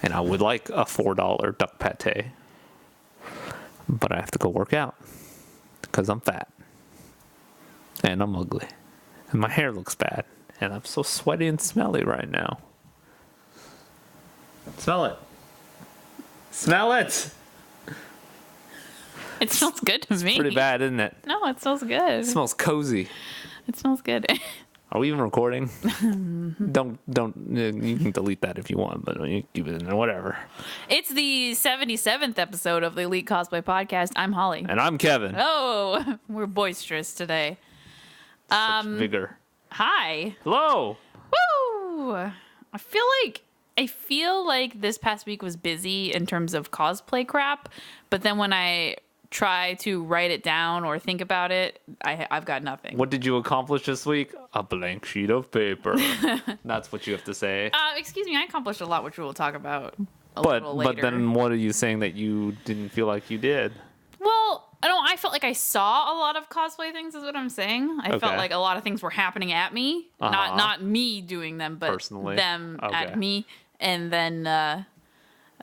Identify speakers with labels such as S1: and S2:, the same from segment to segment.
S1: And I would like a $4 duck pate. But I have to go work out. Because I'm fat. And I'm ugly. And my hair looks bad. And I'm so sweaty and smelly right now. Smell it. Smell it!
S2: It smells good to me.
S1: Pretty bad, isn't it?
S2: No, it smells good.
S1: It smells cozy.
S2: It smells good.
S1: Are we even recording? Don't. You can delete that if you want, but you keep it in there. Whatever.
S2: It's the 77th episode of the Elite Cosplay Podcast. I'm Holly.
S1: And I'm Kevin.
S2: Oh, we're boisterous today.
S1: Such vigor.
S2: Hi.
S1: Hello.
S2: Woo! I feel like this past week was busy in terms of cosplay crap, but then when I try to write it down or think about it, I've got nothing.
S1: What did you accomplish this week? A blank sheet of paper. That's what you have to say.
S2: Excuse me, I accomplished a lot, which we'll talk about a little later.
S1: But then what are you saying that you didn't feel like you did?
S2: Well, I felt like I saw a lot of cosplay things is what I'm saying. I felt like a lot of things were happening at me. Not me doing them, but
S1: personally
S2: them at me. And then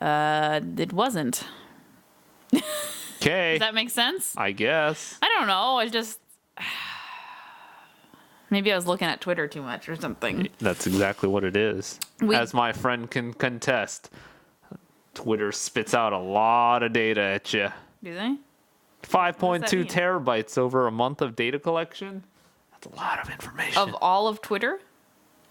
S2: it wasn't.
S1: Okay.
S2: Does that make sense?
S1: I guess.
S2: I don't know. I just... Maybe I was looking at Twitter too much or something.
S1: That's exactly what it is. As my friend can contest, Twitter spits out a lot of data at you.
S2: Do they?
S1: 5.2 terabytes over a month of data collection. That's a lot of information.
S2: Of all of Twitter?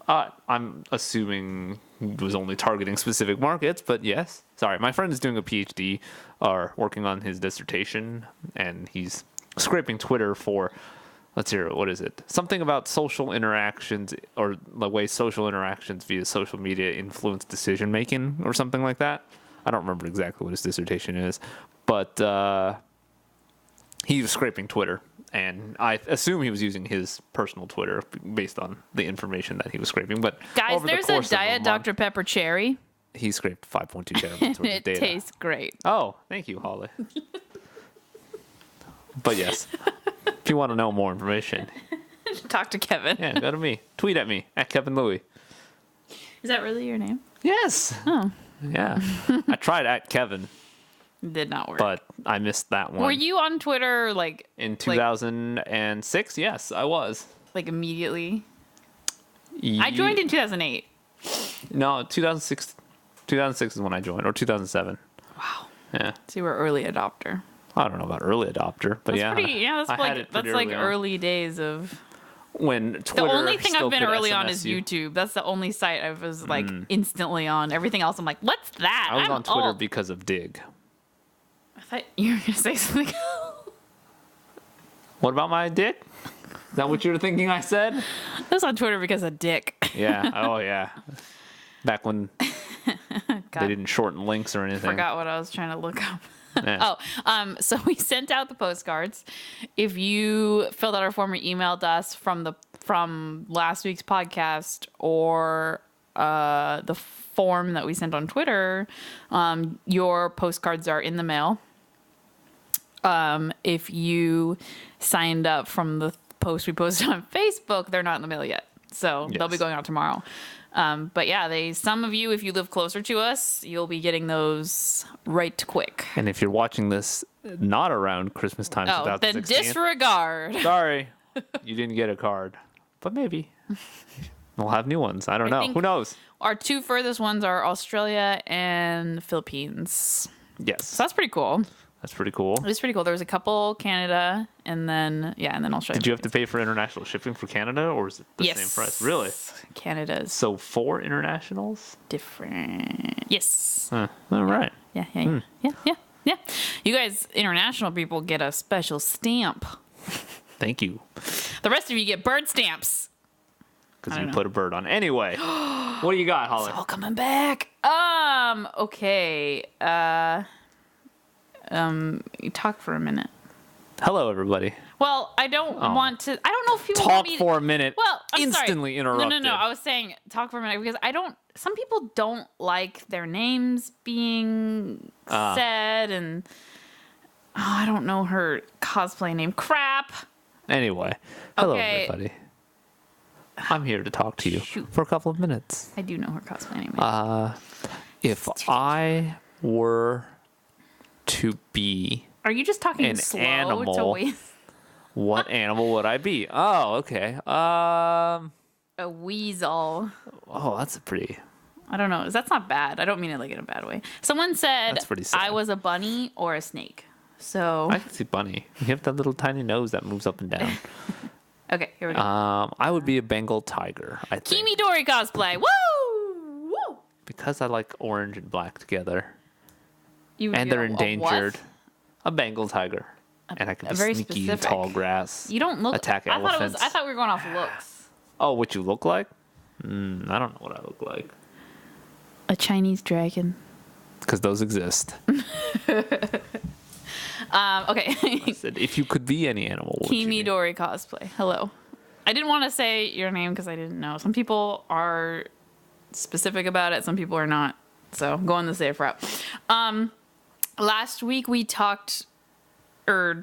S1: I'm assuming he was only targeting specific markets, but yes. Sorry, my friend is doing a PhD or working on his dissertation, and he's scraping Twitter for, let's hear it, what is it? Something about social interactions or the way social interactions via social media influence decision making or something like that. I don't remember exactly what his dissertation is, but he was scraping Twitter. And I assume he was using his personal Twitter based on the information that he was scraping. But
S2: guys, there's a Diet Dr. Pepper Cherry.
S1: He scraped 5.2 terabytes worth of data.
S2: It tastes great.
S1: Oh, thank you, Holly. But yes, if you want to know more information,
S2: talk to Kevin.
S1: Yeah, go to me. Tweet at me at Kevin Louie.
S2: Is that really your name?
S1: Yes.
S2: Oh.
S1: Yeah. I tried at Kevin.
S2: Did not work.
S1: But I missed that one.
S2: Were you on Twitter
S1: in 2006? Yes, I was.
S2: Like immediately? I joined in 2008.
S1: No, 2006. 2006 is when I joined, or 2007.
S2: Wow.
S1: Yeah.
S2: So you were early adopter.
S1: I don't know about early adopter, but
S2: that's like early days of
S1: when Twitter.
S2: The only thing I've been early
S1: SMS
S2: on is YouTube. That's the only site I was like instantly on. Everything else I'm like, what's that?
S1: I was on Twitter because of Dig.
S2: I thought you were gonna say something.
S1: What about my dick? Is that what you were thinking I said?
S2: I was on Twitter because of Dick.
S1: Yeah. Oh yeah. Back when they didn't shorten links or anything.
S2: Forgot what I was trying to look up.
S1: Yeah.
S2: So we sent out the postcards. If you filled out our form or emailed us from last week's podcast or the form that we sent on Twitter, your postcards are in the mail. If you signed up from the post we posted on Facebook, they're not in the mail yet. So they'll be going out tomorrow. But yeah, some of you, if you live closer to us, you'll be getting those right quick.
S1: And if you're watching this not around Christmas time,
S2: then disregard.
S1: Sorry, you didn't get a card, but maybe we'll have new ones. I don't know. Who knows?
S2: Our two furthest ones are Australia and the Philippines.
S1: Yes,
S2: so that's pretty cool.
S1: That's pretty cool.
S2: It was pretty cool. There was a couple Canada, and then Australia.
S1: Did you have to pay for international shipping for Canada, or is it the same price? Really?
S2: Canada's.
S1: So 4 internationals?
S2: Different. Yes.
S1: All right.
S2: Yeah. You guys, international people, get a special stamp.
S1: Thank you.
S2: The rest of you get bird stamps.
S1: Because you put a bird on. Anyway, what do you got, Holly?
S2: It's all coming back. Okay. You talk for a minute.
S1: Hello, everybody.
S2: Well, I don't want to. I don't know if people
S1: talk
S2: want me
S1: for a minute.
S2: Well, I'm
S1: instantly
S2: sorry.
S1: interrupted.
S2: No. I was saying talk for a minute because I don't. Some people don't like their names being said, and I don't know her cosplay name. Crap.
S1: Anyway, hello, everybody. I'm here to talk to you for a couple of minutes.
S2: I do know her cosplay name.
S1: If I were to be
S2: Are you just talking
S1: an
S2: slow
S1: animal,
S2: to waste?
S1: what animal would I be? Oh, okay.
S2: A weasel.
S1: Oh, that's a pretty.
S2: I don't know. That's not bad. I don't mean it like in a bad way. Someone said
S1: That's pretty sad.
S2: I was a bunny or a snake. So
S1: I can see bunny. You have that little tiny nose that moves up and down.
S2: okay, here we go.
S1: I would be a Bengal tiger. I think
S2: Kimidori cosplay. Woo! Woo!
S1: because I like orange and black together,
S2: You,
S1: and
S2: you're
S1: they're
S2: a what?
S1: endangered. A Bengal tiger, and I can be
S2: very
S1: sneaky in
S2: specific.
S1: tall grass.
S2: You don't look.
S1: Attack
S2: I thought
S1: elephants.
S2: I thought we were going off looks.
S1: Oh, what you look like? I don't know what I look like.
S2: A Chinese dragon.
S1: Because those exist.
S2: Okay.
S1: I said, if you could be any animal, what would you be?
S2: Kimidori cosplay. Hello. I didn't want to say your name because I didn't know. Some people are specific about it. Some people are not. So I'm going the safe route. Last week we talked, I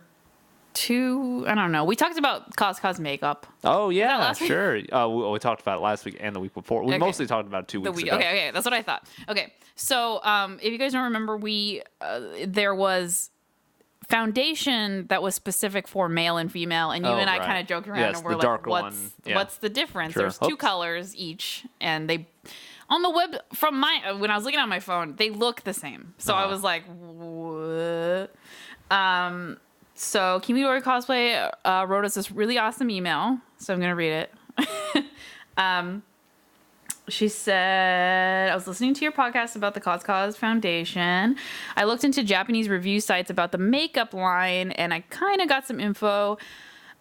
S2: don't know. We talked about CosCos makeup.
S1: Oh, yeah,
S2: last week?
S1: sure. We talked about it last week and the week before. We
S2: Okay.
S1: mostly talked about it 2 weeks ago.
S2: Okay, that's what I thought. Okay, so if you guys don't remember, there was foundation that was specific for male and female, and you
S1: Oh,
S2: and I
S1: right.
S2: kind of joked around
S1: Yes,
S2: and we're
S1: the
S2: like,
S1: darker one, yeah.
S2: what's the difference?
S1: Sure.
S2: There's two
S1: Oops.
S2: colors each, and they on the web from when I was looking on my phone, they look the same. So I was like, what? So Kimidori Cosplay wrote us this really awesome email, so I'm gonna read it. She said, I was listening to your podcast about the CosCos Foundation. I looked into Japanese review sites about the makeup line, and I kind of got some info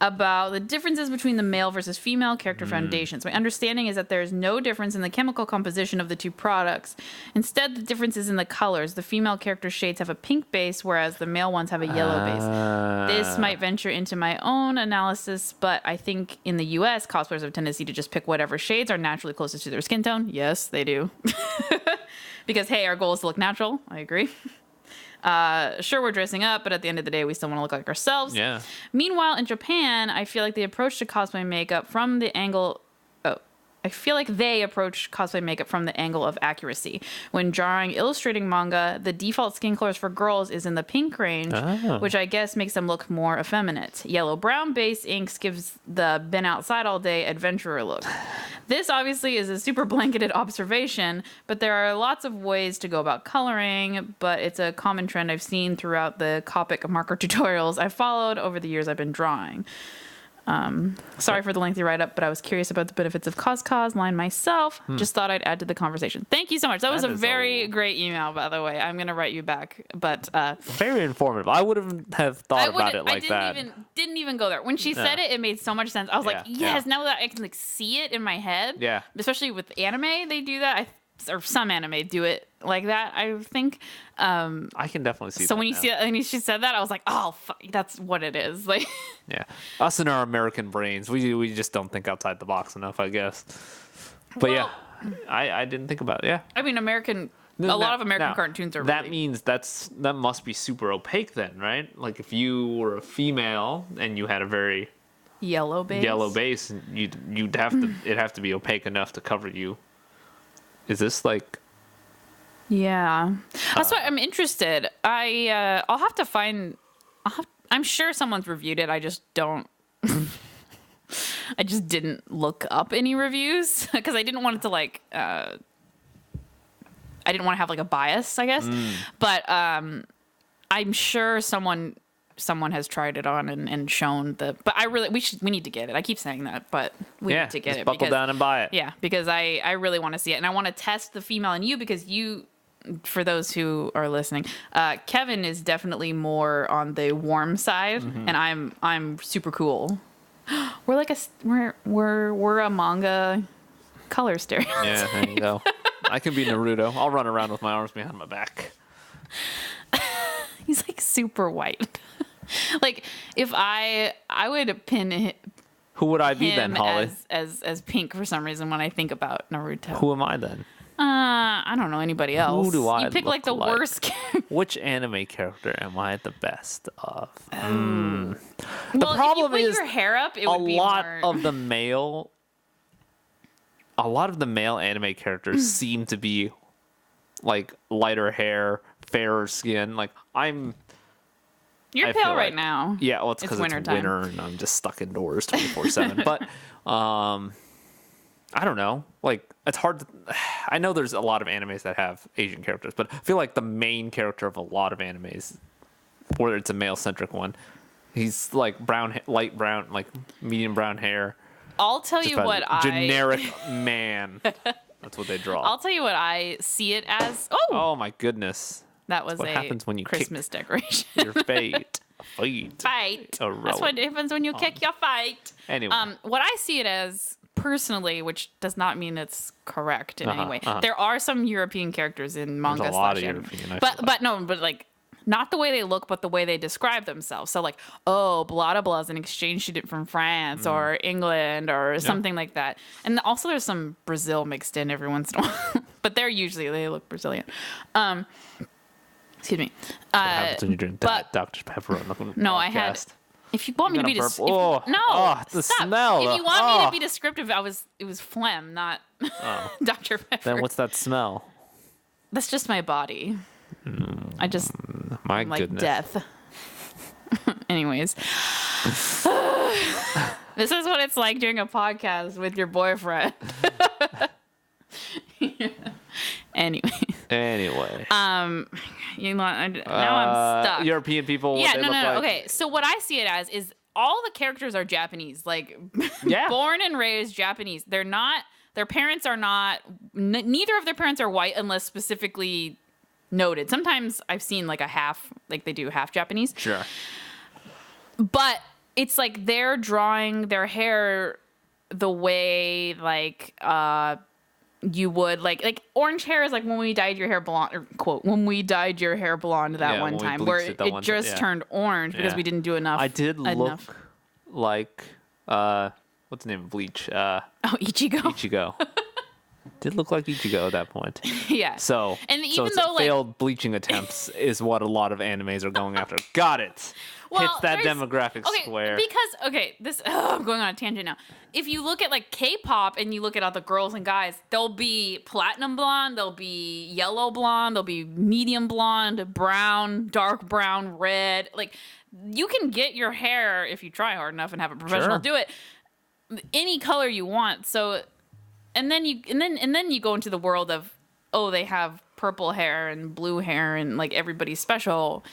S2: about the differences between the male versus female character foundations. My understanding is that there is no difference in the chemical composition of the two products. Instead, the difference is in the colors. The female character shades have a pink base, whereas the male ones have a yellow base. This might venture into my own analysis, but I think in the US, cosplayers have a tendency to just pick whatever shades are naturally closest to their skin tone. Yes, they do. Because, hey, our goal is to look natural. I agree. Sure, we're dressing up, but at the end of the day, we still want to look like ourselves.
S1: Yeah.
S2: Meanwhile, in Japan, I feel like they approach cosplay makeup from the angle of accuracy. When drawing, illustrating manga, the default skin colors for girls is in the pink range, which I guess makes them look more effeminate. Yellow-brown base inks gives the been outside all day adventurer look. This obviously is a super blanketed observation, but there are lots of ways to go about coloring, but it's a common trend I've seen throughout the Copic marker tutorials I've followed over the years I've been drawing. Sorry for the lengthy write-up, but I was curious about the benefits of CosCos line myself. Just thought I'd add to the conversation. Thank you so much. That was a very great email, by the way. I'm going to write you back, but
S1: Very informative. I wouldn't have thought about it like that.
S2: Didn't even go there. When she said it made so much sense. I was like, yes, now that I can like see it in my head.
S1: Yeah.
S2: Especially with anime, they do that. Or some anime do it like that, I think.
S1: I can definitely see that.
S2: So when she said that, I was like, oh, fuck, that's what it is. Like,
S1: Yeah. Us and our American brains, we just don't think outside the box enough, I guess. But
S2: Well,
S1: I didn't think about it. Yeah.
S2: I mean, a lot of American cartoons are
S1: That
S2: really...
S1: means that must be super opaque then, right? Like if you were a female and you had a very
S2: yellow base.
S1: it'd have to be opaque enough to cover you. Is this like...
S2: Yeah. That's why I'm interested. I'll have to find... I'm sure someone's reviewed it. I just don't... I just didn't look up any reviews because I didn't want it to like... I didn't want to have like a bias, I guess. But I'm sure someone has tried it on and shown the... But we need to get it. I keep saying that, but we need to get
S1: just
S2: it.
S1: buckle down and buy it.
S2: Yeah, because I really want to see it. And I want to test the female in you because you... For those who are listening, Kevin is definitely more on the warm side, and I'm super cool. We're like we're a manga color stereotype.
S1: Yeah, there you go. I can be Naruto. I'll run around with my arms behind my back.
S2: He's like super white. Like if I would pin
S1: Who would I be then,
S2: him
S1: Holly?
S2: as pink for some reason when I think about Naruto.
S1: Who am I then?
S2: I don't know anybody else.
S1: Who do I
S2: You pick like the
S1: look like?
S2: worst character.
S1: Which anime character am I the best of?
S2: Well,
S1: problem
S2: if you put
S1: is
S2: your hair up, it
S1: a
S2: would be
S1: lot
S2: more...
S1: of the male anime characters seem to be like lighter hair, fairer skin. Like
S2: You're
S1: I
S2: pale
S1: feel
S2: right
S1: like-
S2: now.
S1: yeah, well, it's because it's
S2: wintertime.
S1: winter and I'm just stuck indoors 24/7. But I don't know. Like, it's hard to. I know there's a lot of animes that have Asian characters, but I feel like the main character of a lot of animes, whether it's a male centric one, he's like light brown, like medium brown hair.
S2: I'll tell you
S1: Just
S2: what
S1: a generic man. That's what they draw.
S2: I'll tell you what I see it as. Oh,
S1: Oh my goodness.
S2: that was
S1: what
S2: a
S1: happens when you kick
S2: Christmas decoration.
S1: Your fate. Fate.
S2: Fight. That's
S1: Irrelevant.
S2: what happens when you kick your fight.
S1: Anyway.
S2: What I see it as personally, which does not mean it's correct in any way.
S1: uh-huh.
S2: There are some European characters in manga
S1: There's a lot of
S2: slash
S1: European, I
S2: anime.
S1: feel
S2: But like not the way they look, but the way they describe themselves. So like, oh, blah blah is an exchange student from France or England or something like that. And also there's some Brazil mixed in every once in a while, but they look Brazilian. Excuse me.
S1: What happens when you drink
S2: but-
S1: Dr. Pepper on the
S2: No, I had.
S1: podcast?
S2: If you want me to be
S1: burp.
S2: no,
S1: The
S2: stop.
S1: smell.
S2: If you want me
S1: Oh.
S2: to be descriptive, it was phlegm, not Dr. Pepper.
S1: Then what's that smell?
S2: That's just my body. I just
S1: My
S2: like
S1: goodness.
S2: death. Anyways, this is what it's like doing a podcast with your boyfriend. Anyway, you know, now I'm stuck.
S1: European people. What
S2: Yeah,
S1: they
S2: no.
S1: look like.
S2: Okay, so what I see it as is all the characters are Japanese, like
S1: Yeah.
S2: born and raised Japanese. They're not. Their parents are not. Neither of their parents are white unless specifically noted. Sometimes I've seen like they do half Japanese.
S1: Sure.
S2: But it's like they're drawing their hair the way like you would like orange hair is like when we dyed your hair blonde, or quote, when we dyed your hair blonde that
S1: Yeah,
S2: one
S1: when we
S2: time where
S1: bleached it that
S2: it
S1: one
S2: just
S1: time, yeah.
S2: turned orange because
S1: Yeah.
S2: we didn't do enough.
S1: I did
S2: enough.
S1: look like what's the name of Bleach?
S2: Oh, Ichigo.
S1: Ichigo. Did look like Ichigo at that point.
S2: Yeah.
S1: So,
S2: And
S1: so
S2: even
S1: it's
S2: though, like-
S1: failed bleaching attempts is what a lot of animes are going after. Got it. Hits that
S2: there's-
S1: demographic square.
S2: Because I'm going on a tangent now. If you look at like K-pop and you look at all the girls and guys, there'll be platinum blonde, there'll be yellow blonde, there'll be medium blonde, brown, dark brown, red. Like you can get your hair if you try hard enough and have a professional
S1: Sure.
S2: do it any color you want. So and then you go into the world of, oh, they have purple hair and blue hair and like everybody's special.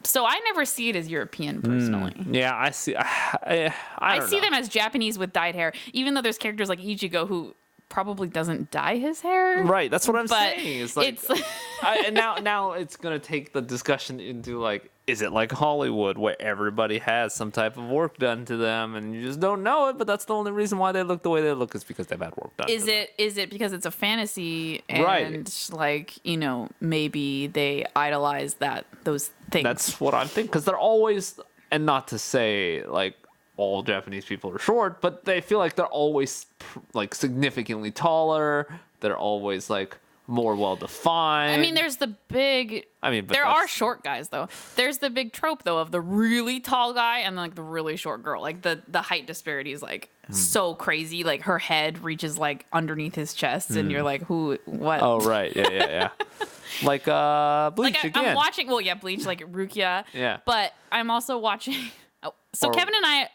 S2: So I never see it as European personally.
S1: Yeah, I see. I don't
S2: see
S1: know.
S2: them as Japanese with dyed hair, even though there's characters like Ichigo who probably doesn't dye his hair.
S1: Right, that's what I'm
S2: But
S1: saying. It's like,
S2: it's
S1: and now it's gonna take the discussion into like, is it like Hollywood where everybody has some type of work done to them and you just don't know it? But that's the only reason why they look the way they look is because they've had work done.
S2: is
S1: to them.
S2: it because it's a fantasy and
S1: Right.
S2: like, you know, maybe they idolize those things.
S1: That's what I'm thinking because they're always, and not to say like all Japanese people are short, but they feel like they're always like significantly taller. They're always like more well defined.
S2: I mean, there's the big.
S1: but
S2: there are
S1: that's-
S2: short guys though. There's the big trope though of the really tall guy and like the really short girl. Like the height disparity is like so crazy. Like her head reaches like underneath his chest, and you're like, who? What?
S1: Oh right, yeah. Like Bleach
S2: like
S1: again.
S2: I'm watching. Well, yeah, Bleach, like Rukia.
S1: Yeah.
S2: But I'm also watching. So
S1: Or-
S2: Kevin and I,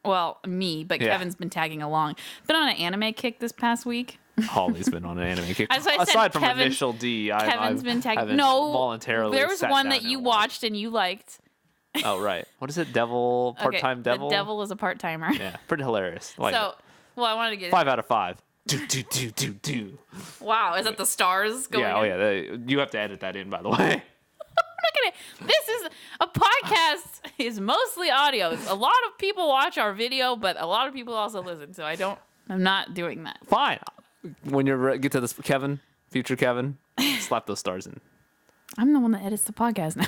S2: well, me, but
S1: Yeah.
S2: Kevin's been tagging along. Been on an anime kick this past week.
S1: Holly's been on an anime kick.
S2: That's why I said
S1: Aside from
S2: Kevin-
S1: Initial D,
S2: Kevin's been tagging.
S1: haven't
S2: No,
S1: voluntarily.
S2: there was
S1: sat
S2: one
S1: down
S2: that
S1: and
S2: you watched and you liked.
S1: Oh right, what is it? Devil, part-time
S2: Okay,
S1: devil.
S2: The devil is a part timer.
S1: Yeah, pretty hilarious. Like
S2: So, well, I wanted to get.
S1: 5 out of 5. Do.
S2: Wow, is that the stars going?
S1: Yeah, oh
S2: in?
S1: yeah. You have to edit that in, by the way.
S2: I'm not gonna. This is a podcast. Is mostly audio. A lot of people watch our video, but a lot of people also listen. So I'm not doing that.
S1: Fine. When you get to this, Kevin, future Kevin, slap those stars in.
S2: I'm the one that edits the podcast now.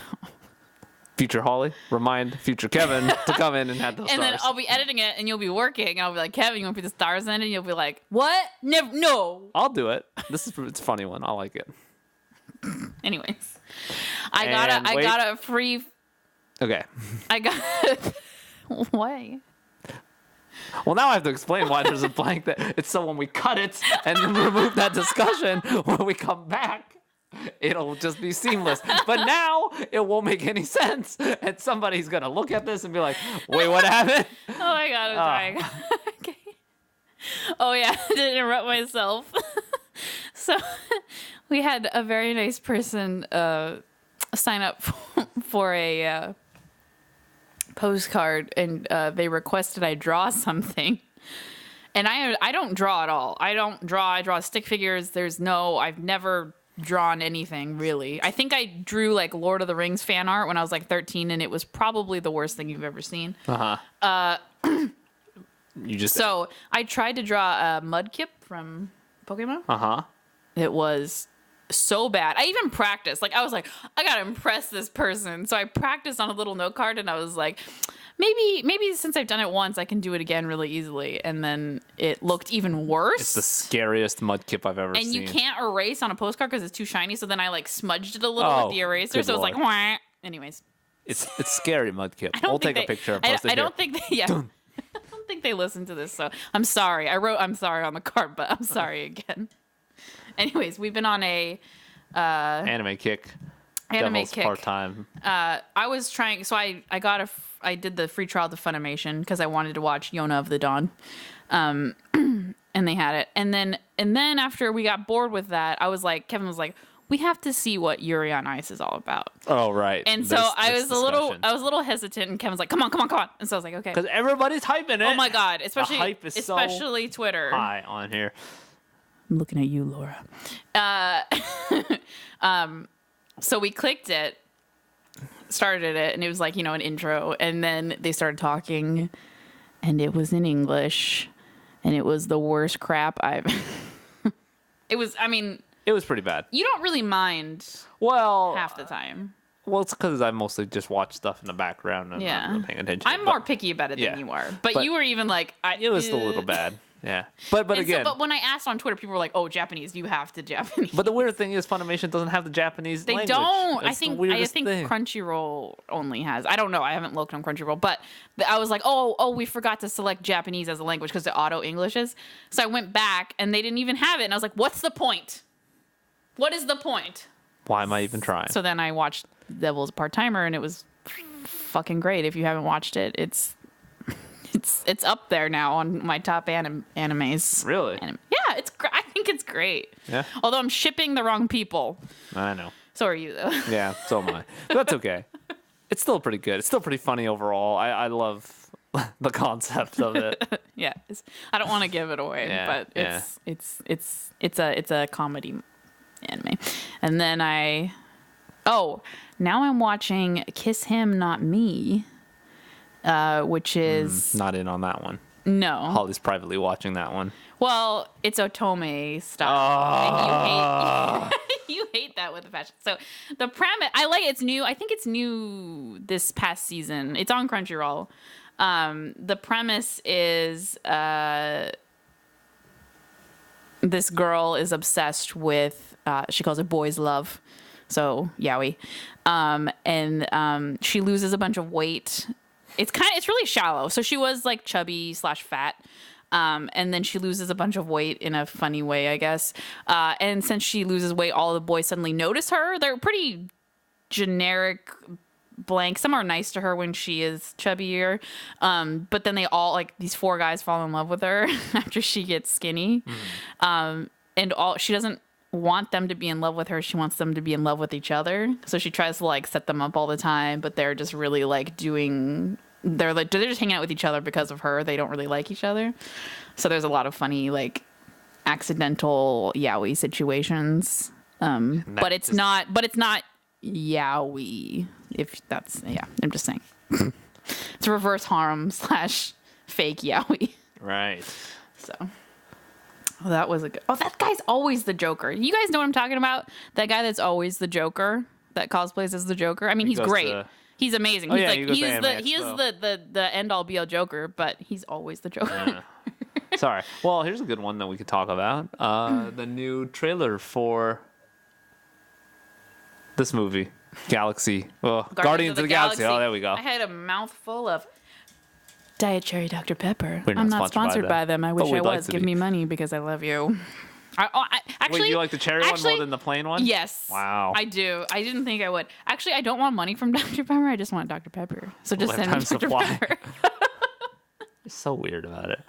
S1: Future Holly, remind future Kevin to come in and have those
S2: And
S1: stars.
S2: then I'll be editing it, and you'll be working, and I'll be like, Kevin, you want to put the stars in? And you'll be like, what? Never, no.
S1: I'll do it. It's a funny one. I like it.
S2: Anyways, I
S1: And wait.
S2: got a free.
S1: Okay.
S2: I got. Why?
S1: Well, now I have to explain why there's a blank. That it's so when we cut it and then remove that discussion, when we come back, it'll just be seamless. But now it won't make any sense, and somebody's gonna look at this and be like, "Wait, what happened?"
S2: Oh my god, I'm dying. Okay. Oh yeah, I didn't interrupt myself. So we had a very nice person sign up for a postcard, and they requested I draw something. And I don't draw at all. I draw stick figures. I've never drawn anything really. I think I drew like Lord of the Rings fan art when I was like 13, and it was probably the worst thing you've ever seen. So I tried to draw a Mudkip from Pokemon. It was so bad. I even practiced. Like I was like, I gotta impress this person. So I practiced on a little note card, and I was like, maybe since I've done it once, I can do it again really easily. And then it looked even worse.
S1: It's the scariest Mudkip I've ever seen.
S2: And you can't erase on a postcard because it's too shiny. So then I like smudged it a little with the eraser. So it was like, wah. Anyways,
S1: it's scary Mudkip. We'll take a picture and post it.
S2: I don't think I don't think they listen to this. So I'm sorry. I wrote I'm sorry on the card, but I'm sorry again. Anyways, we've been on a
S1: anime kick. Part-time.
S2: I was trying, so I did the free trial to Funimation because I wanted to watch Yona of the Dawn, and they had it. And then after we got bored with that, Kevin was like, we have to see what Yuri on Ice is all about.
S1: Oh right.
S2: And so I was a little hesitant, and Kevin's like, come on. And so I was like, okay,
S1: because everybody's hyping it.
S2: Oh my god, especially
S1: the hype is
S2: especially
S1: so
S2: Twitter
S1: high on here.
S2: I'm looking at you, Laura. So we clicked it, started it, and it was like, an intro. And then they started talking, and it was in English, and it was the worst crap it was
S1: pretty bad.
S2: You don't really mind half the time.
S1: Well, it's because I mostly just watch stuff in the background and not really paying attention.
S2: I'm more picky about it than you are. But you were even like...
S1: it was a little bad. Yeah. But again...
S2: but when I asked on Twitter, people were like, oh, Japanese, you have to Japanese.
S1: But the weird thing is Funimation doesn't have the Japanese language.
S2: They don't.
S1: It's
S2: I think Crunchyroll only has. I don't know. I haven't looked on Crunchyroll. But I was like, oh, we forgot to select Japanese as a language because it auto-Englishes. So I went back, and they didn't even have it. And I was like, what's the point? What is the point?
S1: Why am I even trying?
S2: So then I watched Devil's Part-Timer, and it was fucking great. If you haven't watched it, it's up there now on my top animes.
S1: Really?
S2: Yeah, I think it's great.
S1: Yeah.
S2: Although I'm shipping the wrong people.
S1: I know.
S2: So are you, though.
S1: Yeah, so am I. But that's okay. It's still pretty good. It's still pretty funny overall. I love the concept of it.
S2: Yeah. I don't want to give it away, but it's a comedy anime. And then now I'm watching Kiss Him Not Me, which is
S1: not in on that one.
S2: No.
S1: Holly's privately watching that one.
S2: Well, it's Otome stuff. And you hate that with the fashion. So the premise, I like it's new. I think it's new this past season. It's on Crunchyroll. The premise is this girl is obsessed with she calls it boys love. So yaoi. And she loses a bunch of weight. It's really shallow. So she was like chubby / fat. And then she loses a bunch of weight in a funny way, I guess. And since she loses weight, all the boys suddenly notice her. They're pretty generic, blank. Some are nice to her when she is chubbier. But then they all, like, these 4 guys fall in love with her after she gets skinny. And she doesn't want them to be in love with her. She wants them to be in love with each other. So she tries to, like, set them up all the time, but they're just really, like, they're just hanging out with each other because of her. They don't really like each other. So there's a lot of funny, like, accidental yaoi situations. But it's not yaoi. If that's, I'm just saying. It's reverse harem / fake yaoi.
S1: Right.
S2: So that was that guy's always the Joker. You guys know what I'm talking about? That guy that's always the Joker, that cosplays as the Joker. I mean, he's great. He's amazing. He's the end all be all Joker, but he's always the Joker.
S1: Yeah. Sorry. Well, here's a good one that we could talk about. The new trailer for this movie, Galaxy. Well, Guardians of the Galaxy. Oh, there we go.
S2: I had a mouthful of Diet Cherry Dr. Pepper.
S1: I'm
S2: not sponsored by them. I wish I was. Give me money because I love you. Actually,
S1: Wait, you like the cherry one more than the plain one?
S2: Yes.
S1: Wow.
S2: I do. I didn't think I would. Actually, I don't want money from Dr. Pepper. I just want Dr. Pepper. So just send me
S1: Lifetime
S2: Dr.
S1: supply.
S2: Pepper.
S1: You're so weird about it.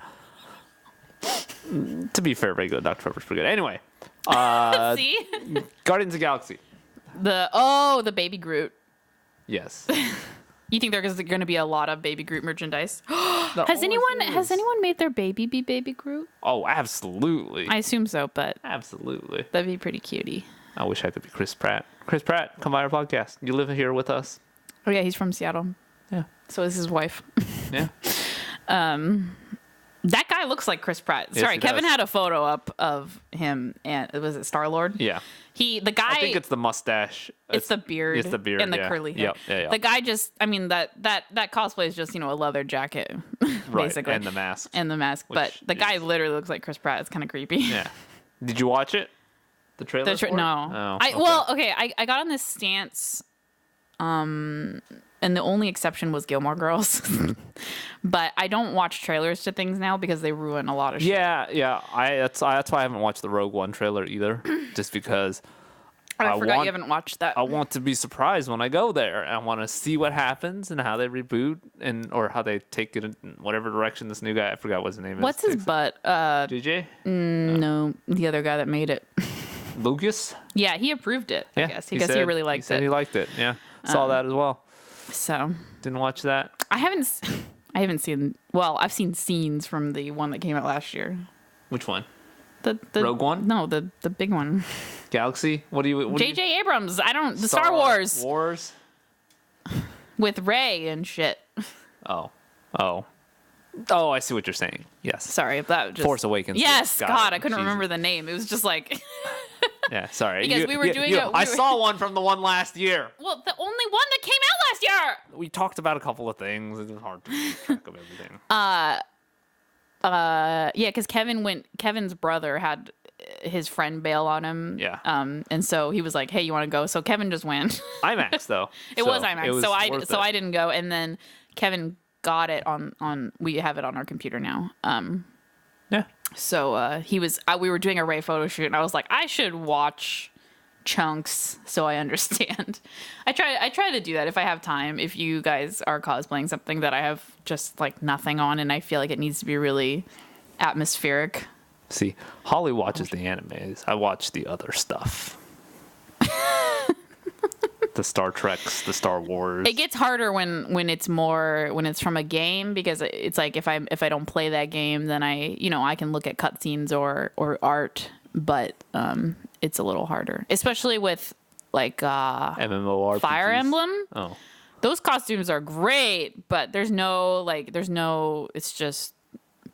S1: To be fair, regular Dr. Pepper's pretty good. Anyway,
S2: See?
S1: Guardians of the Galaxy.
S2: The baby Groot.
S1: Yes.
S2: You think there's going to be a lot of baby Groot merchandise?
S1: There
S2: Has
S1: always
S2: anyone
S1: is.
S2: made their baby be baby Groot?
S1: Oh, absolutely.
S2: I assume so, but
S1: Absolutely.
S2: that'd be pretty cutie.
S1: I wish I could be Chris Pratt. Chris Pratt, come by our podcast. You live here with us.
S2: Oh yeah, he's from Seattle.
S1: Yeah.
S2: So is his wife.
S1: Yeah.
S2: That guy looks like Chris Pratt.
S1: Yes,
S2: Sorry,
S1: he
S2: Kevin
S1: does.
S2: had a photo up of him, and was it Star-Lord?
S1: Yeah.
S2: The guy.
S1: I think it's the mustache.
S2: It's the beard.
S1: It's the beard
S2: and the
S1: yeah.
S2: curly hair.
S1: Yep. Yeah.
S2: The guy just. I mean that cosplay is just a leather jacket,
S1: Right.
S2: basically,
S1: And the mask.
S2: and the mask. But
S1: Which
S2: the guy
S1: is-
S2: literally looks like Chris Pratt. It's kind of creepy.
S1: Yeah. Did you watch it? The trailer? for it?
S2: No.
S1: Oh, okay.
S2: I got on this stance. And the only exception was Gilmore Girls. But I don't watch trailers to things now because they ruin a lot of shit.
S1: Yeah. That's why I haven't watched the Rogue One trailer either. Just because
S2: I forgot
S1: want-
S2: you haven't watched that.
S1: I want to be surprised when I go there. I want to see what happens and how they reboot or how they take it in whatever direction this new guy, I forgot what his name is.
S2: What's his butt?
S1: JJ?
S2: No, the other guy that made it.
S1: Lucas?
S2: Yeah, he approved it. I guess. He really liked
S1: He
S2: it.
S1: He liked it. Yeah. Saw that as well.
S2: So
S1: Didn't watch that.
S2: I haven't seen. Well, I've seen scenes from the one that came out last year.
S1: Which one?
S2: The
S1: Rogue One?
S2: No, the big one.
S1: Galaxy? What do you
S2: J.J. Abrams. The Star Wars
S1: Wars?
S2: with Rey and shit.
S1: Oh. I see what you're saying. Yes.
S2: Sorry, that just
S1: Force Awakens.
S2: Yes,
S1: Got
S2: God,
S1: it.
S2: I couldn't
S1: Jesus.
S2: remember the name. It was just like.
S1: Yeah, sorry.
S2: Because we were doing
S1: I saw one from the one last year.
S2: Well, the only one that came out last year.
S1: We talked about a couple of things. It's hard to keep track of everything.
S2: Yeah, because Kevin's brother had his friend bail on him.
S1: Yeah.
S2: And so he was like, "Hey, you want to go?" So Kevin just went.
S1: IMAX though.
S2: It was IMAX.
S1: worth it.
S2: I didn't go, and then Kevin got it on. We have it on our computer now.
S1: Yeah.
S2: So we were doing a Ray photo shoot, and I was like, I should watch chunks so I understand. I try to do that if I have time. If you guys are cosplaying something that I have just like nothing on, and I feel like it needs to be really atmospheric.
S1: See, Holly watches the animes. I watch the other stuff. The Star Treks, the Star Wars.
S2: It gets harder when it's from a game, because it's like if I don't play that game, then I can look at cutscenes or art, but it's a little harder, especially with like
S1: MMORPGs.
S2: Fire Emblem.
S1: Oh.
S2: Those costumes are great, but there's no it's just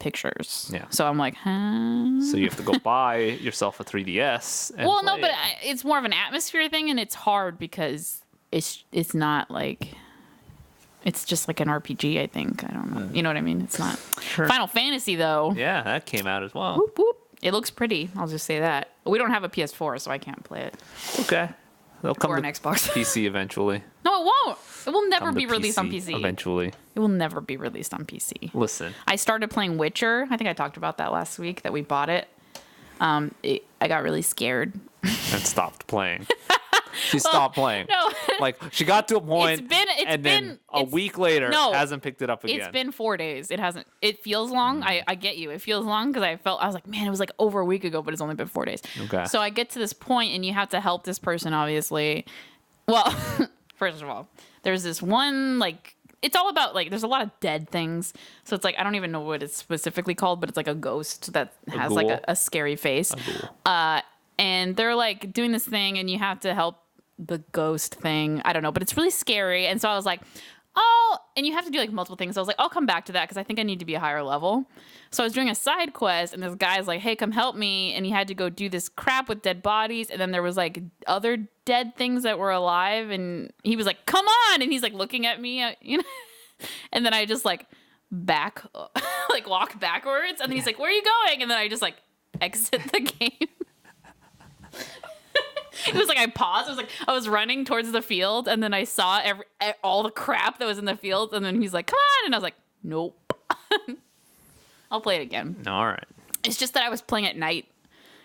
S2: pictures.
S1: Yeah.
S2: So I'm like, huh?
S1: So you have to go buy yourself a 3DS. And
S2: Well, no,
S1: play
S2: but
S1: it.
S2: it's more of an atmosphere thing, and it's hard because it's not like it's just like an RPG. I think I don't know. You know what I mean? It's not Final Fantasy though.
S1: Yeah, that came out as well.
S2: Whoop, whoop. It looks pretty. I'll just say that. We don't have a PS4, so I can't play it.
S1: Okay. They'll come
S2: Or
S1: to
S2: an Xbox.
S1: PC eventually.
S2: No, it won't. It will never
S1: Come to
S2: be released on
S1: PC
S2: PC.
S1: Eventually.
S2: It will never be released on PC.
S1: Listen.
S2: I started playing Witcher. I think I talked about that last week that we bought it. I got really scared.
S1: And stopped playing. She stopped playing.
S2: No.
S1: Like she got to a point, and then
S2: been
S1: a week later
S2: no,
S1: hasn't picked it up again.
S2: It's been 4 days. It hasn't. It feels long. I get you. It feels long because I was like, man, it was like over a week ago, but it's only been 4 days.
S1: Okay.
S2: So I get to this point, and you have to help this person, obviously. Well, first of all, there's this one like. It's all about like there's a lot of dead things, so it's like I don't even know what it's specifically called, but it's like a ghost that has like
S1: ghoul?
S2: a scary face. And they're like doing this thing, and you have to help the ghost thing. I don't know, but it's really scary. And so I was like, oh, and you have to do like multiple things. So I was like, I'll come back to that because I think I need to be a higher level. So I was doing a side quest, and this guy's like, hey, come help me. And he had to go do this crap with dead bodies. And then there was like other dead things that were alive. And he was like, come on. And he's like looking at me, you know. And then I just like walk backwards. And then he's like, where are you going? And then I just like exit the game. It was like I paused. It was like I was running towards the field, and then I saw all the crap that was in the field, and then he's like, "Come on!" And I was like, "Nope." I'll play it again.
S1: All right.
S2: It's just that I was playing at night,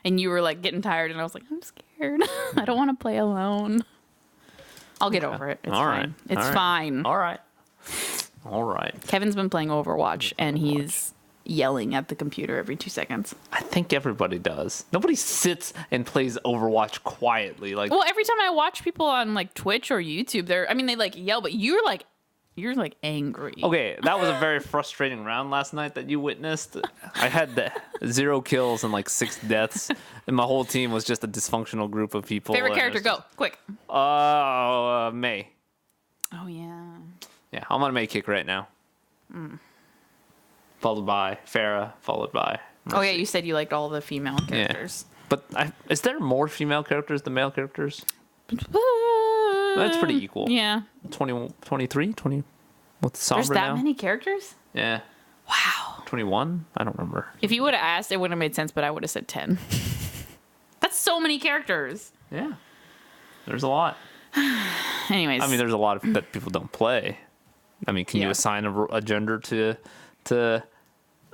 S2: and you were like getting tired, and I was like, I'm scared. I don't want to play alone. I'll get over it. It's
S1: All
S2: fine.
S1: right.
S2: It's
S1: All right.
S2: fine.
S1: All right.
S2: Kevin's been playing Overwatch, and he's yelling at the computer every 2 seconds.
S1: I think everybody does. Nobody sits and plays Overwatch quietly. Like,
S2: Well, every time I watch people on like Twitch or YouTube, they like yell, but you're like angry.
S1: okay, that was a very frustrating round last night that you witnessed. I had 0 kills and like 6 deaths, and my whole team was just a dysfunctional group of people.
S2: Favorite
S1: and
S2: character,
S1: it was
S2: go quick.
S1: May.
S2: Oh yeah.
S1: Yeah, I'm on a May kick right now. Followed by Farah, followed by Mercy.
S2: Oh yeah, you said you liked all the female characters.
S1: But is there more female characters than male characters? That's pretty equal.
S2: Yeah.
S1: 20, 23? 20? What's Sombra
S2: There's that
S1: now?
S2: many characters?
S1: Yeah.
S2: Wow.
S1: 21? I don't remember.
S2: If you would have asked, it would have made sense, but I would have said 10. That's so many characters.
S1: Yeah. There's a lot.
S2: Anyways.
S1: I mean, there's a lot that people don't play. I mean, can you
S2: Yeah.
S1: assign a gender to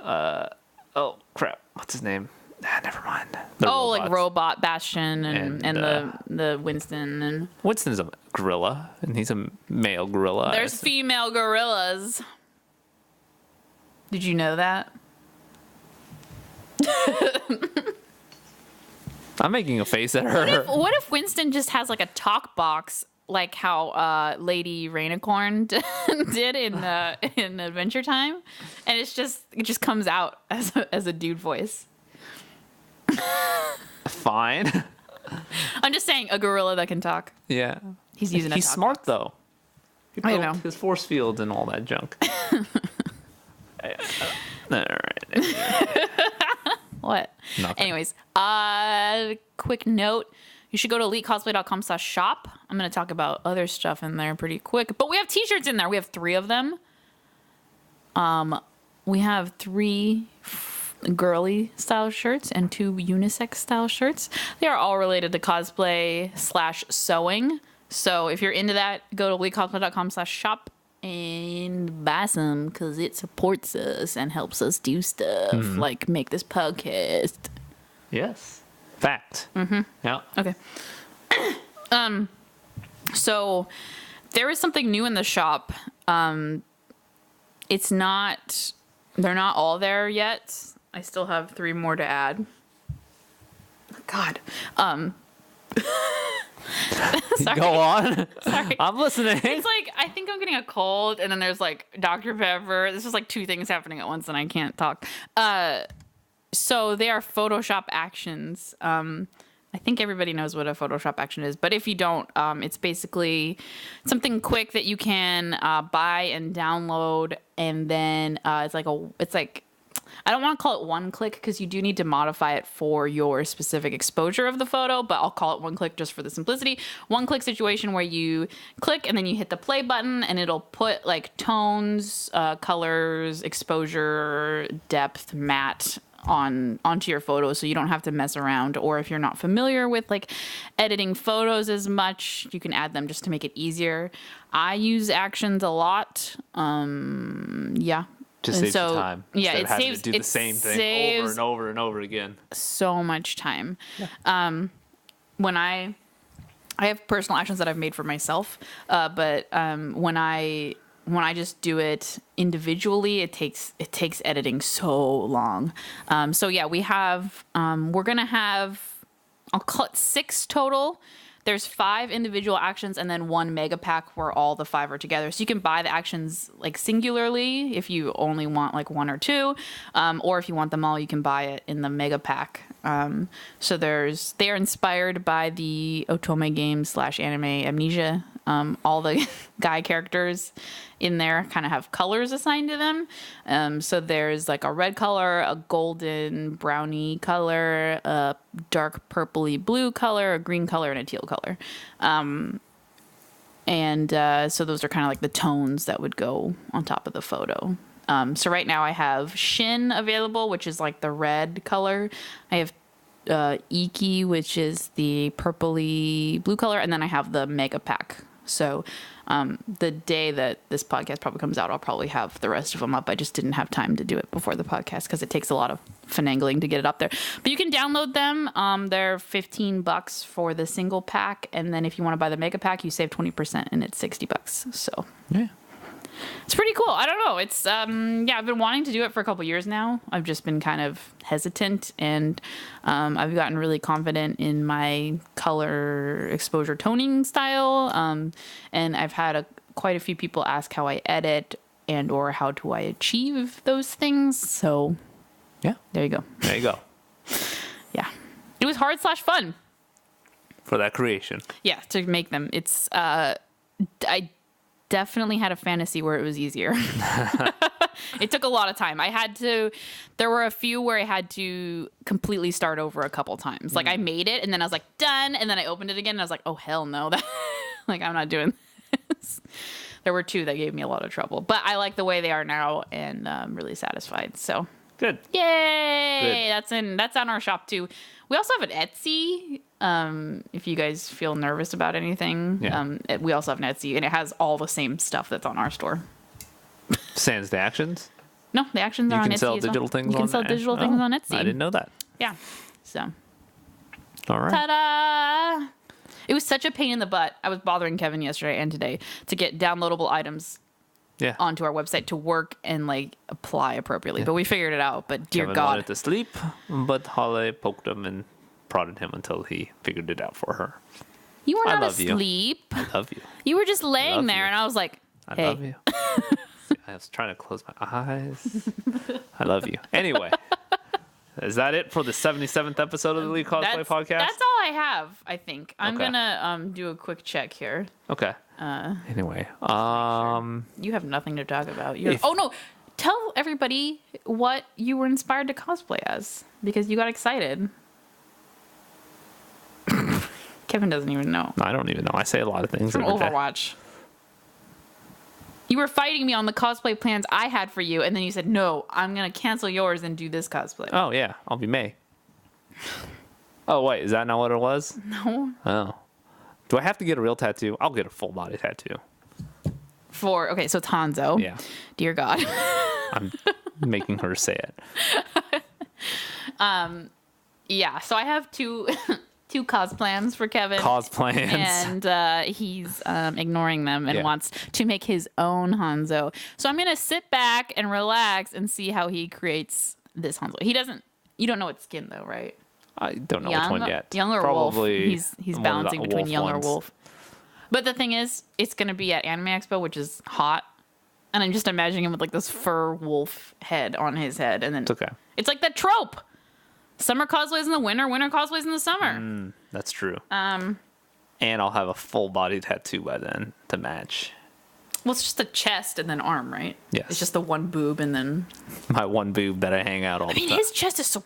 S1: oh crap, what's his name? Never mind. The
S2: like
S1: robots.
S2: Robot Bastion and
S1: And,
S2: the Winston and
S1: Winston's a gorilla, and he's a male gorilla.
S2: there's female gorillas. Did you know that?
S1: I'm making a face at her.
S2: What if Winston just has like a talk box, like how Lady Rainicorn did in Adventure Time, and it just comes out as a dude voice.
S1: Fine.
S2: I'm just saying, a gorilla that can talk.
S1: Yeah.
S2: He's using.
S1: He's
S2: a talk
S1: smart
S2: box.
S1: though. He
S2: I
S1: built
S2: know.
S1: his force field and all that junk. All right.
S2: What?
S1: Nothing.
S2: Anyways, quick note. You should go to elitecosplay.com/shop. I'm going to talk about other stuff in there pretty quick. But we have t-shirts in there. We have 3 of them. We have 3 girly style shirts and 2 unisex style shirts. They are all related to cosplay/sewing. So if you're into that, go to elitecosplay.com/shop and buy some because it supports us and helps us do stuff like make this podcast.
S1: Yes. Fact. Mm-hmm. Yeah.
S2: Okay. So there is something new in the shop. It's not, they're not all there yet. I still have 3 more to add. God. Sorry.
S1: Go on.
S2: Sorry.
S1: I'm listening.
S2: It's like, I think I'm getting a cold, and then there's like Dr. Pepper. This is like 2 things happening at once, and I can't talk. So they are Photoshop actions. I think everybody knows what a Photoshop action is, but if you don't, it's basically something quick that you can buy and download, and then it's like I don't want to call it one click because you do need to modify it for your specific exposure of the photo, but I'll call it one click just for the simplicity. One click situation where you click and then you hit the play button and it'll put like tones, colors, exposure, depth, matte onto your photos, so you don't have to mess around. Or if you're not familiar with like editing photos as much, you can add them just to make it easier. I use actions a lot. Yeah.
S1: Just saves you time.
S2: Yeah,
S1: Instead
S2: it
S1: of having
S2: saves
S1: to do the
S2: it
S1: same thing over
S2: saves
S1: and over and over again.
S2: so much time. When I have personal actions that I've made for myself, but when I just do it individually, it takes editing so long. So yeah, we have we're gonna have, I'll call it 6 total. There's 5 individual actions and then 1 mega pack where all the 5 are together. So you can buy the actions like singularly if you only want like 1 or 2, or if you want them all, you can buy it in the mega pack. So they are inspired by the Otome games / anime Amnesia. All the guy characters in there kind of have colors assigned to them. So there's like a red color, a golden brownie color, a dark purpley blue color, a green color, and a teal color. So those are kind of like the tones that would go on top of the photo. So right now I have Shin available, which is like the red color. I have Iki, which is the purpley blue color, and then I have the mega pack. So the day that this podcast probably comes out, I'll probably have the rest of them up. I just didn't have time to do it before the podcast because it takes a lot of finagling to get it up there. But you can download them. They're $15 for the single pack. And then if you want to buy the mega pack, you save 20% and it's $60. So
S1: Yeah.
S2: it's pretty cool. I don't know. It's I've been wanting to do it for a couple years now. I've just been kind of hesitant, and I've gotten really confident in my color exposure toning style. And I've had quite a few people ask how I edit and or how do I achieve those things. So
S1: Yeah.
S2: there you go.
S1: There you go.
S2: Yeah, it was hard/fun.
S1: For that creation.
S2: Yeah, to make them. It's I definitely had a fantasy where it was easier. It took a lot of time. There were a few where I had to completely start over a couple times. Like I made it and then I was like, done. And then I opened it again and I was like, oh, hell no. Like, I'm not doing this. There were 2 that gave me a lot of trouble, but I like the way they are now and I'm really satisfied. So
S1: Good.
S2: yay. Good. That's on our shop too. We also have an Etsy. If you guys feel nervous about anything, we also have an Etsy, and it has all the same stuff that's on our store.
S1: Sans the actions?
S2: No, the actions are on Etsy.
S1: You can sell
S2: as well.
S1: digital things.
S2: You can sell digital things on Etsy.
S1: I didn't know that.
S2: Yeah. So.
S1: All right.
S2: Ta-da! It was such a pain in the butt. I was bothering Kevin yesterday and today to get downloadable items
S1: Yeah.
S2: onto our website to work and like apply appropriately. But we figured it out. But dear
S1: Kevin
S2: God,
S1: wanted to sleep, but Holly poked him and prodded him until he figured it out for her.
S2: you were
S1: I
S2: not
S1: love you.
S2: asleep.
S1: I love you.
S2: You were just laying
S1: love
S2: there,
S1: you.
S2: and I was like,
S1: I
S2: "Hey,
S1: love you. I was trying to close my eyes. I love you. Anyway, is that it for the 77th episode of the Elite Cosplay Podcast?
S2: That's all I have. I think I'm
S1: Okay.
S2: gonna do a quick check here.
S1: Okay. Anyway,
S2: You have nothing to talk about. Oh no! Tell everybody what you were inspired to cosplay as because you got excited. Kevin doesn't even know.
S1: I don't even know. I say a lot of things
S2: From
S1: every day.
S2: Overwatch. You were fighting me on the cosplay plans I had for you, and then you said, no, I'm going to cancel yours and do this cosplay.
S1: Oh, yeah. I'll be May. Oh, wait. Is that not what it was?
S2: No.
S1: Oh. Do I have to get a real tattoo? I'll get a full body tattoo.
S2: Okay, so it's Hanzo.
S1: Yeah.
S2: Dear God.
S1: I'm making her say it.
S2: Yeah, so I have two cos plans for Kevin.
S1: Cause plans.
S2: And he's ignoring them and wants to make his own Hanzo. So I'm going to sit back and relax and see how he creates this Hanzo. You don't know what skin though, right?
S1: I don't know which one yet.
S2: Young or
S1: Probably
S2: wolf. He's
S1: one of the
S2: balancing between
S1: wolf
S2: young or
S1: ones.
S2: wolf. But the thing is, it's going to be at Anime Expo, which is hot. And I'm just imagining him with like this fur wolf head on his head. And then
S1: It's okay.
S2: It's like that trope. Summer cosplays in the winter cosplays in the summer.
S1: That's true. And I'll have a full body tattoo by then to match.
S2: Well, it's just the chest and then arm, right?
S1: Yes.
S2: It's just the one boob and then...
S1: My one boob that I hang out all the time.
S2: his chest is so...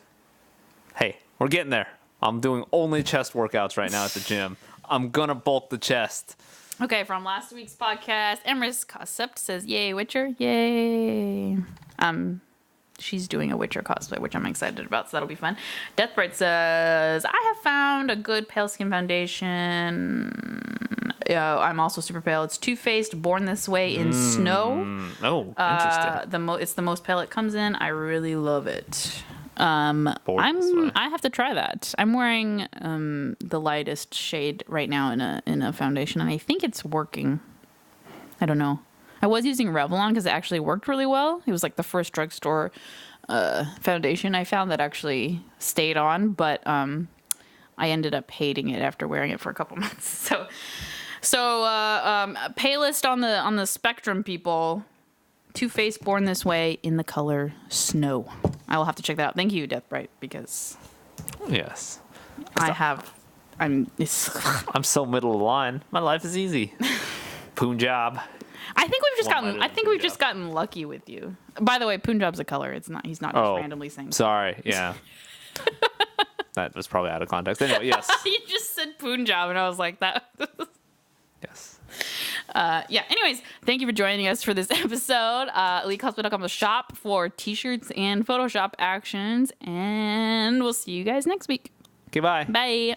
S1: Hey, we're getting there. I'm doing only chest workouts right now at the gym. I'm gonna bulk the chest.
S2: Okay, from last week's podcast, Emrys Concept says, yay, Witcher, yay. She's doing a Witcher cosplay, which I'm excited about, so that'll be fun. Deathbright says, I have found a good pale skin foundation. I'm also super pale. It's Too Faced, Born This Way in Snow.
S1: Oh, interesting.
S2: It's the most pale it comes in. I really love it.
S1: Born This Way.
S2: I have to try that. I'm wearing the lightest shade right now in a foundation, and I think it's working. I don't know. I was using Revlon because it actually worked really well. It was like the first drugstore foundation I found that actually stayed on, but I ended up hating it after wearing it for a couple months. So palest on the spectrum, people. Too Faced, Born This Way in the color Snow. I will have to check that out. Thank you, Deathbright, because
S1: Yes.
S2: I'm
S1: so middle of the line. My life is easy. Punjab.
S2: I think we've just
S1: One
S2: gotten.
S1: letter
S2: I
S1: than
S2: think we've
S1: Punjab.
S2: just gotten lucky with you. By the way, Punjab's a color. It's not. He's not just randomly saying.
S1: Sorry. Yeah. That was probably out of context. Anyway, yes.
S2: You just said Punjab, and I was like that.
S1: Yes.
S2: Yeah. Anyways, thank you for joining us for this episode. EliteCosplay.com the shop for t-shirts and Photoshop actions, and we'll see you guys next week.
S1: Okay, bye.
S2: Bye.